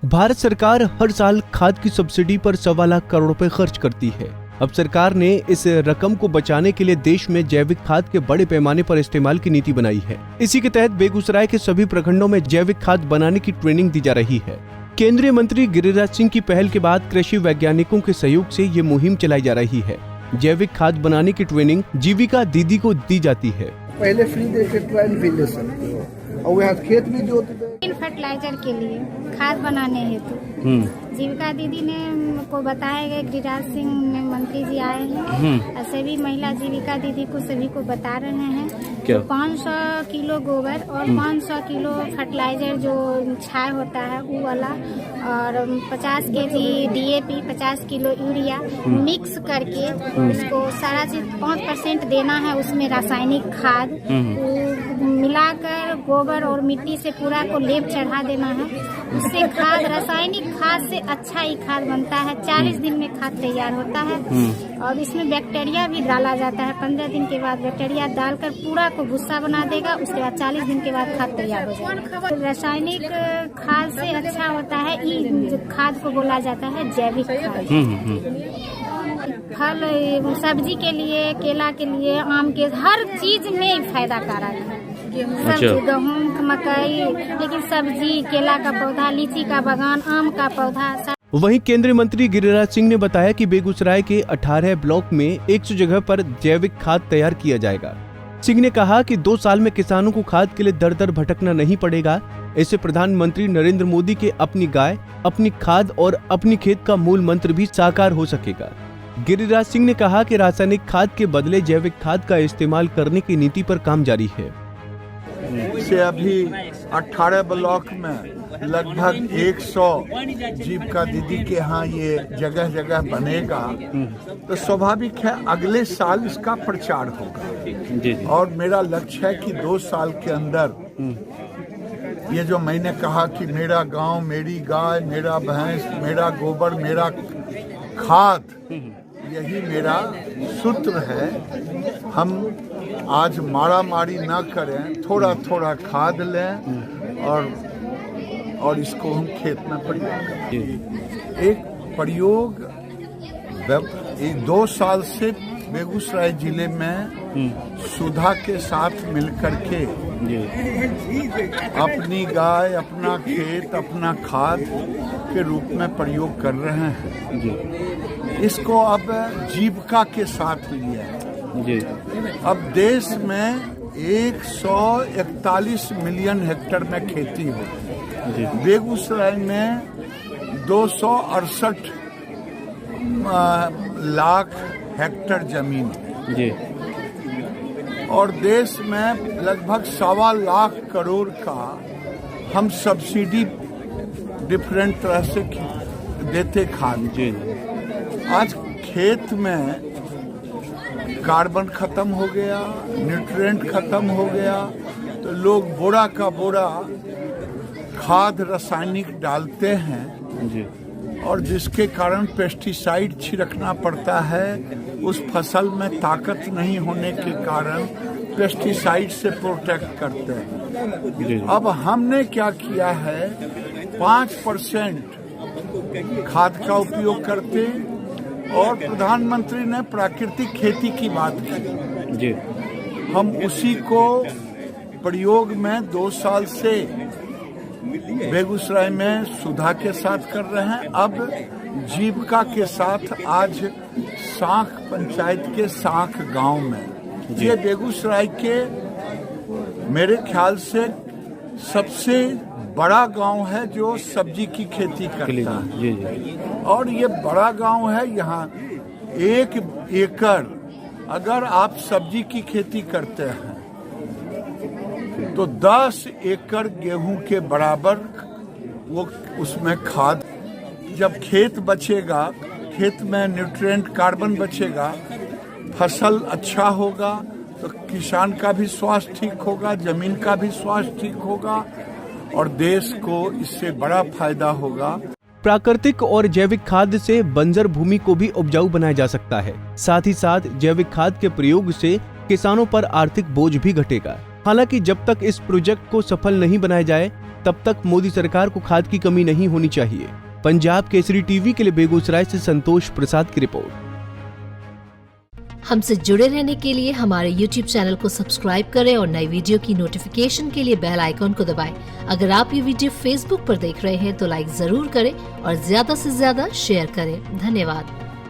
भारत सरकार हर साल खाद की सब्सिडी पर 1.25 लाख करोड़ रुपए खर्च करती है। अब सरकार ने इस रकम को बचाने के लिए देश में जैविक खाद के बड़े पैमाने पर इस्तेमाल की नीति बनाई है। इसी के तहत बेगूसराय के सभी प्रखंडों में जैविक खाद बनाने की ट्रेनिंग दी जा रही है। केंद्रीय मंत्री गिरिराज सिंह की पहल के बाद कृषि वैज्ञानिकों के सहयोग से ये मुहिम चलाई जा रही है। जैविक खाद बनाने की ट्रेनिंग जीविका दीदी को दी जाती है। पहले फ्री देके ट्रेन भी ले सकते हो और वहाँ खेत भी जोत फर्टिलाइजर के लिए खाद बनाने हेतु जीविका दीदी ने को बताया गया। गिरिराज सिंह मंत्री जी आए हैं, सभी महिला जीविका दीदी को सभी को बता रहे हैं कि 500 किलो गोबर और 500 किलो फर्टिलाइजर जो छाया होता है वो वाला और 50 KG DAP 50 kilo urea mix करके उसको सारा चीज 5% देना है। उसमें रासायनिक खाद मिलाकर गोबर और मिट्टी से पूरा को लेप चढ़ा देना है। उससे खाद रासायनिक खाद से अच्छा ही खाद बनता है। 40 दिन में खाद तैयार होता है और इसमें बैक्टीरिया भी डाला जाता है। 15 दिन के बाद बैक्टीरिया डालकर पूरा को भूसा बना देगा। उसके बाद 40 दिन के बाद खाद तैयार हो जाएगा। रासायनिक खाद से अच्छा होता है जो खाद को बोला जाता है जैविक खाद। फल सब्जी के लिए, केला के लिए, आम के हर चीज में फायदा कारक है। गेहूँ, मकई, लेकिन सब्जी, केला का पौधा, लीची का बागान, आम का पौधा। वहीं केंद्रीय मंत्री गिरिराज सिंह ने बताया कि बेगूसराय के 18 ब्लॉक में 100 जगह पर जैविक खाद तैयार किया जाएगा। सिंह ने कहा कि 2 साल में किसानों को खाद के लिए दर दर भटकना नहीं पड़ेगा। इससे प्रधानमंत्री नरेंद्र मोदी के अपनी गाय, अपनी खाद और अपनी खेत का मूल मंत्र भी साकार हो सकेगा। गिरिराज सिंह ने कहा कि रासायनिक खाद के बदले जैविक खाद का इस्तेमाल करने की नीति पर काम जारी है। से अभी 18 ब्लॉक में लगभग 100 जीविका दीदी के यहाँ ये जगह जगह बनेगा, तो स्वाभाविक है अगले साल इसका प्रचार होगा। और मेरा लक्ष्य है कि 2 साल के अंदर ये जो मैंने कहा कि मेरा गांव, मेरी गाय, मेरा भैंस, मेरा गोबर, मेरा खाद, यही मेरा सूत्र है। हम आज मारा मारी ना करें, थोड़ा थोड़ा खाद लें और इसको हम खेत में प्रयोग करें। एक प्रयोग 2 साल से बेगूसराय जिले में सुधा के साथ मिलकर के अपनी गाय, अपना खेत, अपना खाद के रूप में प्रयोग कर रहे हैं। इसको अब जीविका के साथ लिया है। अब देश में 141 मिलियन हेक्टेयर में खेती होती है। बेगूसराय में 268 लाख हेक्टेयर जमीन है और देश में लगभग 1.25 लाख करोड़ का हम सब्सिडी डिफरेंट तरह से देते खाद। आज खेत में कार्बन खत्म हो गया, न्यूट्रिएंट खत्म हो गया, तो लोग बोरा का बोरा खाद रासायनिक डालते हैं और जिसके कारण पेस्टिसाइड छिड़कना पड़ता है। उस फसल में ताकत नहीं होने के कारण पेस्टिसाइड से प्रोटेक्ट करते हैं। अब हमने क्या किया है, 5% खाद का उपयोग करते और प्रधानमंत्री ने प्राकृतिक खेती की बात की। हम उसी को प्रयोग में 2 साल से बेगूसराय में सुधा के साथ कर रहे हैं। अब जीविका के साथ आज साख पंचायत के साख गांव में, ये बेगूसराय के मेरे ख्याल से सबसे बड़ा गांव है जो सब्जी की खेती करता है। और ये बड़ा गांव है। यहाँ 1 एकड़ अगर आप सब्जी की खेती करते हैं तो 10 एकड़ गेहूं के बराबर वो उसमें खाद। जब खेत बचेगा, खेत में न्यूट्रिएंट कार्बन बचेगा, फसल अच्छा होगा तो किसान का भी स्वास्थ्य ठीक होगा, जमीन का भी स्वास्थ्य ठीक होगा और देश को इससे बड़ा फायदा होगा। प्राकृतिक और जैविक खाद से बंजर भूमि को भी उपजाऊ बनाया जा सकता है। साथ ही साथ जैविक खाद के प्रयोग से किसानों पर आर्थिक बोझ भी घटेगा। हालांकि जब तक इस प्रोजेक्ट को सफल नहीं बनाया जाए तब तक मोदी सरकार को खाद की कमी नहीं होनी चाहिए। पंजाब केसरी टीवी के लिए बेगूसराय से संतोष प्रसाद की रिपोर्ट। हमसे जुड़े रहने के लिए हमारे YouTube चैनल को सब्सक्राइब करें और नई वीडियो की नोटिफिकेशन के लिए बेल आइकॉन को दबाएं। अगर आप ये वीडियो Facebook पर देख रहे हैं तो लाइक जरूर करें और ज्यादा से ज्यादा शेयर करें। धन्यवाद।